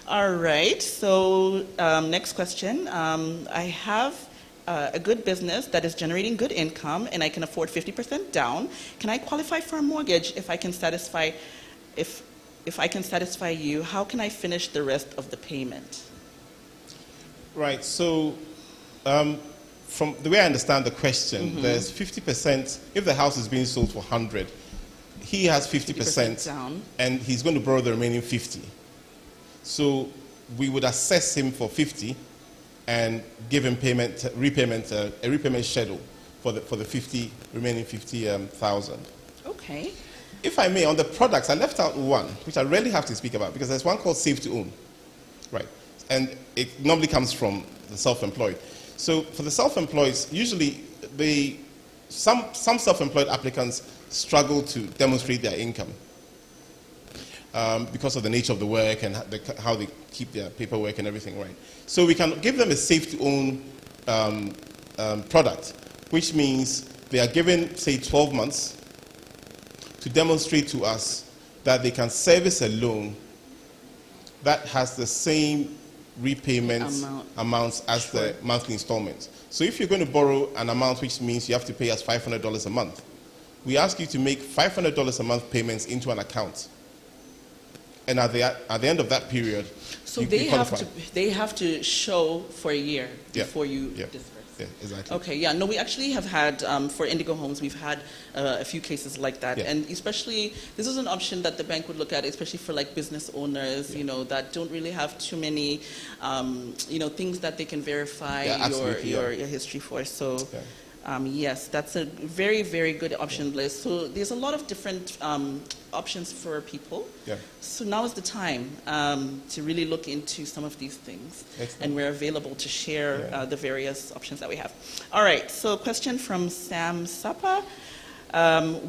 All right, so next question. I have a good business that is generating good income and I can afford 50% down. Can I qualify for a mortgage if I can satisfy, if if I can satisfy you, how can I finish the rest of the payment?
Right. So, from the way I understand the question, there's 50%. If the house is being sold for 100, he has 50%
down,
and he's going to borrow the remaining 50. So we would assess him for 50 and give him a repayment schedule for the remaining 50,000.
Okay.
If I may, on the products, I left out one, which I rarely have to speak about, because there's one called Save to Own, right? And it normally comes from the self-employed. So for the self-employed, usually some self-employed applicants struggle to demonstrate their income because of the nature of the work and how they keep their paperwork and everything, right? So we can give them a Save to Own product, which means they are given, say, 12 months to demonstrate to us that they can service a loan that has the same repayment amounts as the monthly installments. So if you're going to borrow an amount which means you have to pay us $500 a month, we ask you to make $500 a month payments into an account. And at the end of that period,
so they have to show for a year before you disperse.
Yeah, exactly.
Okay, yeah. No, we actually have had, for Indigo Homes, we've had a few cases like that.
Yeah.
And especially, this is an option that the bank would look at, especially for like business owners, you know, that don't really have too many, you know, things that they can verify your history for. So, yes, that's a very, very good option list. So there's a lot of different options for people.
Yeah.
So now is the time to really look into some of these things.
Excellent.
And we're available to share the various options that we have. All right, so question from Sam Sapa.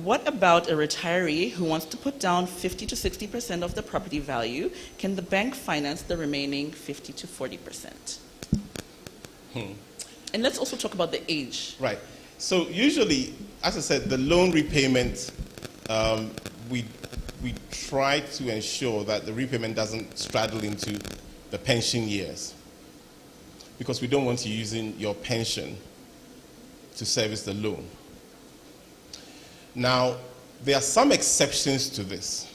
What about a retiree who wants to put down 50 to 60% of the property value? Can the bank finance the remaining 50 to 40%? And let's also talk about the age.
Right. So usually, as I said, the loan repayment, we try to ensure that the repayment doesn't straddle into the pension years, because we don't want you using your pension to service the loan. Now, there are some exceptions to this,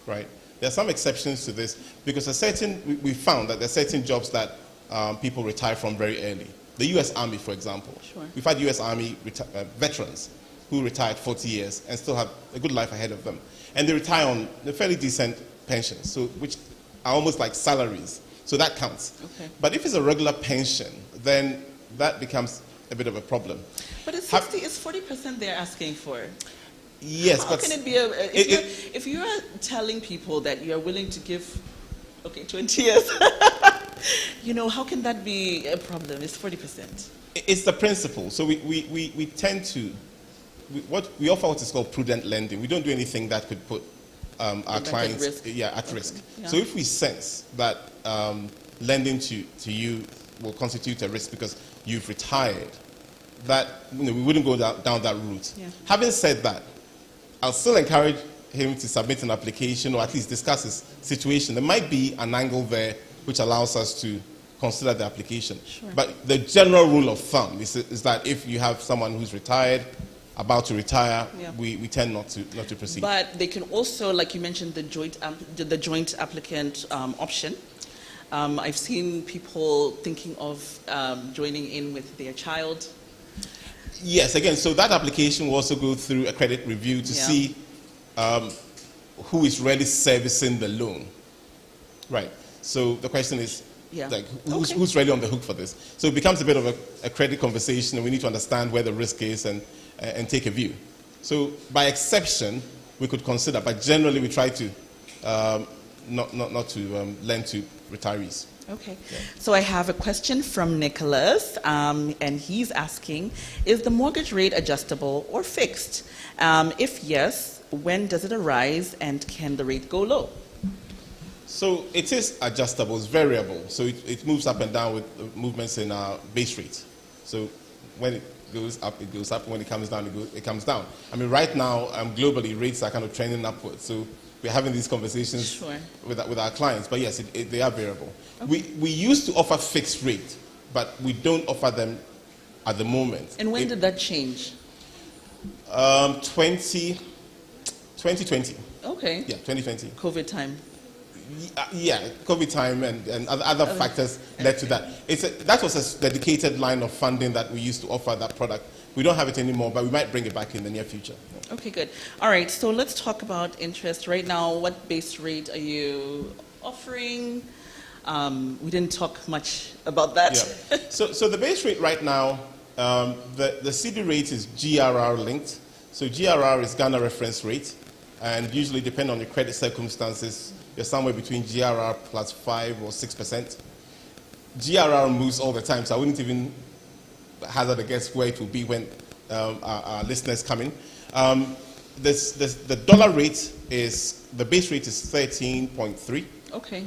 right? There are some exceptions to this because we found that there are certain jobs that people retire from very early. The U.S. Army, for example. Sure. We've had U.S. Army veterans who retired 40 years and still have a good life ahead of them. And they retire on a fairly decent pensions, so, which are almost like salaries. So that counts. Okay. But if it's a regular pension, then that becomes a bit of a problem.
But it's 60, it's 40% they're asking for.
Yes,
how
but
can it be if you are telling people that you are willing to give, 20 years, you know, how can that be a problem? It's 40%.
It's the principle. So we tend to, we offer what is called prudent lending. We don't do anything that could put our clients at risk. Yeah. So if we sense that lending to you will constitute a risk because you've retired, that we wouldn't go down that route. Yeah. Having said that, I'll still encourage him to submit an application or at least discuss his situation. There might be an angle there which allows us to consider the application. Sure. But the general rule of thumb is that if you have someone who's retired, about to retire, we tend not to proceed.
But they can also, like you mentioned, the joint applicant option. I've seen people thinking of joining in with their child.
Yes, again, so that application will also go through a credit review to see who is really servicing the loan. Right. So the question is, who's really on the hook for this? So it becomes a bit of a credit conversation, and we need to understand where the risk is and take a view. So by exception, we could consider, but generally we try to not to lend to retirees.
Okay. Yeah. So I have a question from Nicholas, and he's asking, is the mortgage rate adjustable or fixed? If yes, when does it arise, and can the rate go low?
So it is adjustable, it's variable. So it moves up and down with movements in our base rate. So when it goes up, it goes up. When it comes down, it comes down. I mean, right now, globally, rates are kind of trending upwards. So we're having these conversations with our clients. But yes, they are variable. Okay. We used to offer fixed rate, but we don't offer them at the moment.
And when did that change?
2020.
Okay.
Yeah, 2020.
COVID time.
Yeah, COVID time and other factors led to that. That was a dedicated line of funding that we used to offer that product. We don't have it anymore, but we might bring it back in the near future.
Okay, good. All right, so let's talk about interest. Right now, what base rate are you offering? We didn't talk much about that.
Yeah. So the base rate right now, the CD rate is GRR linked. So GRR is Ghana reference rate, and usually depending on your credit circumstances, you're somewhere between GRR plus 5 or 6%. GRR moves all the time, so I wouldn't even hazard a guess where it will be when our listeners come in. The dollar rate is, the base rate is 13.3.
Okay.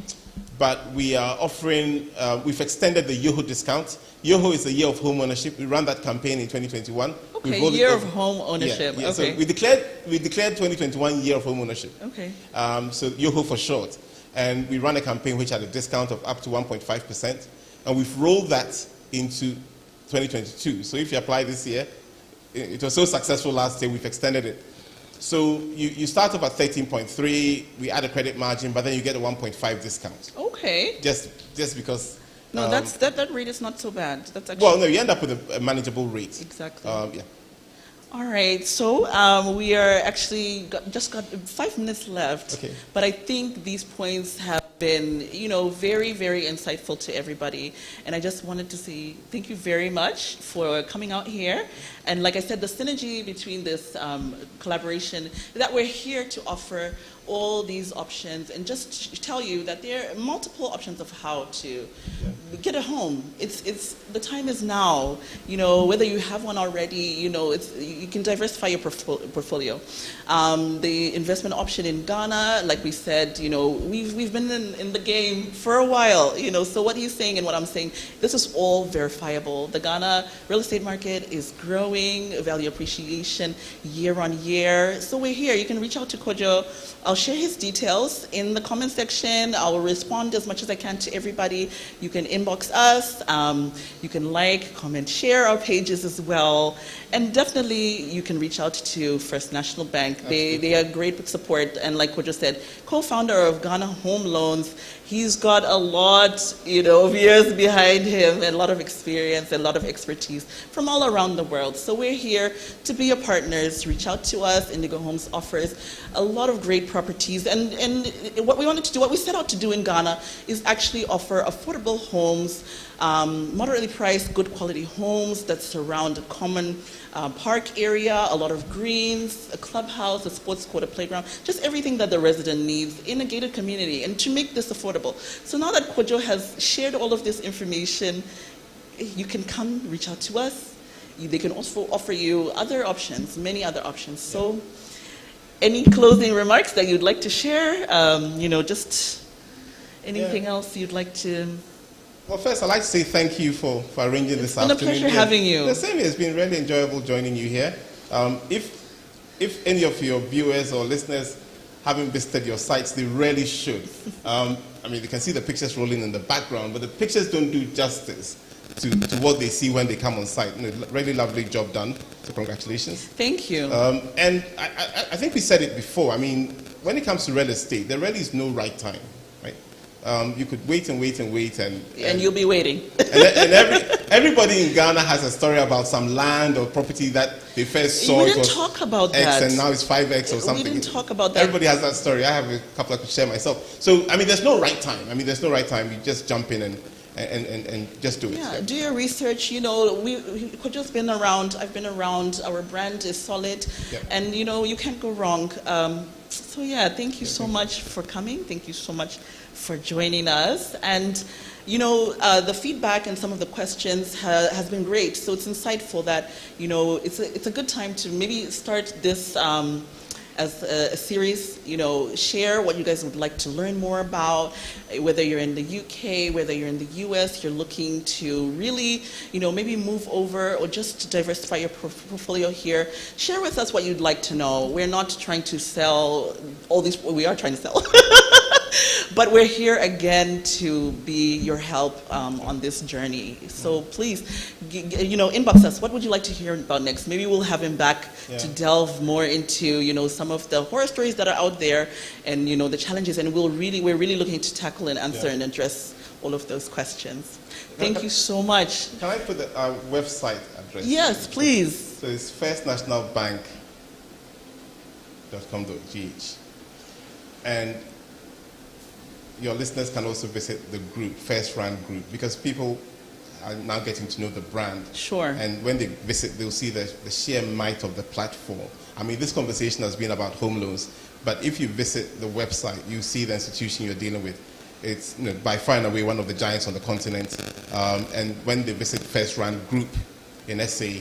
But we are offering, we've extended the YOHO discount. YOHO is the year of home ownership. We ran that campaign in 2021.
Okay, year of home ownership.
Yeah.
Okay.
So we declared 2021 year of home ownership.
Okay.
So YOHO for short. And we ran a campaign which had a discount of up to 1.5%. And we've rolled that into 2022. So if you apply this year, it was so successful last year, we've extended it. So you start off at 13.3, we add a credit margin, but then you get a 1.5 discount.
Okay.
Just because.
No, that rate is not so bad. That's actually.
Well, no, you end up with a manageable rate.
Exactly.
Yeah.
All right, so we are actually just got 5 minutes left.
Okay.
But I think these points have been, very, very insightful to everybody. And I just wanted to say thank you very much for coming out here. And like I said, the synergy between this collaboration is that we're here to offer all these options and just tell you that there are multiple options of how to get a home. The time is now. Whether you have one already, you can diversify your portfolio. The investment option in Ghana, like we said, we've been in the game for a while. So what he's saying and what I'm saying, this is all verifiable. The Ghana real estate market is growing, value appreciation year on year. So we're here. You can reach out to Kojo. I'll share his details in the comment section. I will respond as much as I can to everybody. You can inbox us. You can like, comment, share our pages as well. And definitely you can reach out to First National Bank. They are great with support. And like Kojo said, co-founder of Ghana Home Loans. He's got a lot, of years behind him and a lot of experience and a lot of expertise from all around the world. So we're here to be your partners. Reach out to us. Indigo Homes offers a lot of great properties. And what we wanted to do, what we set out to do in Ghana is actually offer affordable homes, moderately priced, good quality homes that surround a common park area, a lot of greens, a clubhouse, a sports court, a playground, just everything that the resident needs in a gated community, and to make this affordable. So now that Kojo has shared all of this information, you can come reach out to us. They can also offer you other options, many other options. So any closing remarks that you'd like to share? Just anything else you'd like to...
Well, first, I'd like to say thank you for arranging this afternoon.
It's been a pleasure having you.
The same, it's been really enjoyable joining you here. If any of your viewers or listeners haven't visited your sites, they really should. You can see the pictures rolling in the background, but the pictures don't do justice to what they see when they come on site. Really lovely job done, so congratulations.
Thank you.
And I think we said it before. When it comes to real estate, there really is no right time. You could wait and wait and wait, and
you'll be waiting.
and everybody in Ghana has a story about some land or property that they first saw.
We didn't talk about
X
that.
And now it's 5X or something.
We didn't talk about that.
Everybody has that story. I have a couple I could share myself. So there's no right time. There's no right time. You just jump in and just do it.
Yeah, do your research. Kojo's been around. I've been around. Our brand is solid, and you can't go wrong. So thank you so much for coming. Thank you so much for joining us. And the feedback and some of the questions has been great. So it's insightful that it's a good time to maybe start this as a series. Share what you guys would like to learn more about, whether you're in the UK, whether you're in the US, you're looking to really maybe move over or just diversify your portfolio here. Share with us what you'd like to know. We're not trying to sell all these. We are trying to sell. But we're here again to be your help on this journey. So please, inbox us. What would you like to hear about next? Maybe we'll have him back to delve more into, some of the horror stories that are out there and, the challenges. And we're really looking to tackle and answer and address all of those questions. Thank you so much.
Can I put our website address?
Yes, please.
So it's firstnationalbank.com.gh. And your listeners can also visit the group, First Rand Group, because people are now getting to know the brand.
Sure.
And when they visit, they'll see the sheer might of the platform. I mean, this conversation has been about home loans, but if you visit the website, you see the institution you're dealing with. It's by far and away one of the giants on the continent. And when they visit First Rand Group in SA,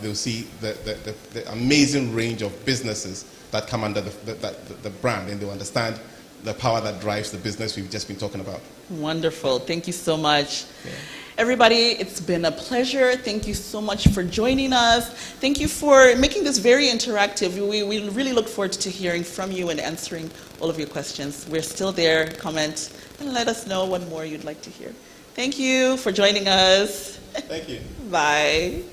they'll see the amazing range of businesses that come under the brand, and they'll understand the power that drives the business we've just been talking about.
Wonderful. Thank you so much. Yeah. Everybody, it's been a pleasure. Thank you so much for joining us. Thank you for making this very interactive. We really look forward to hearing from you and answering all of your questions. We're still there. Comment and let us know what more you'd like to hear. Thank you for joining us.
Thank you.
Bye.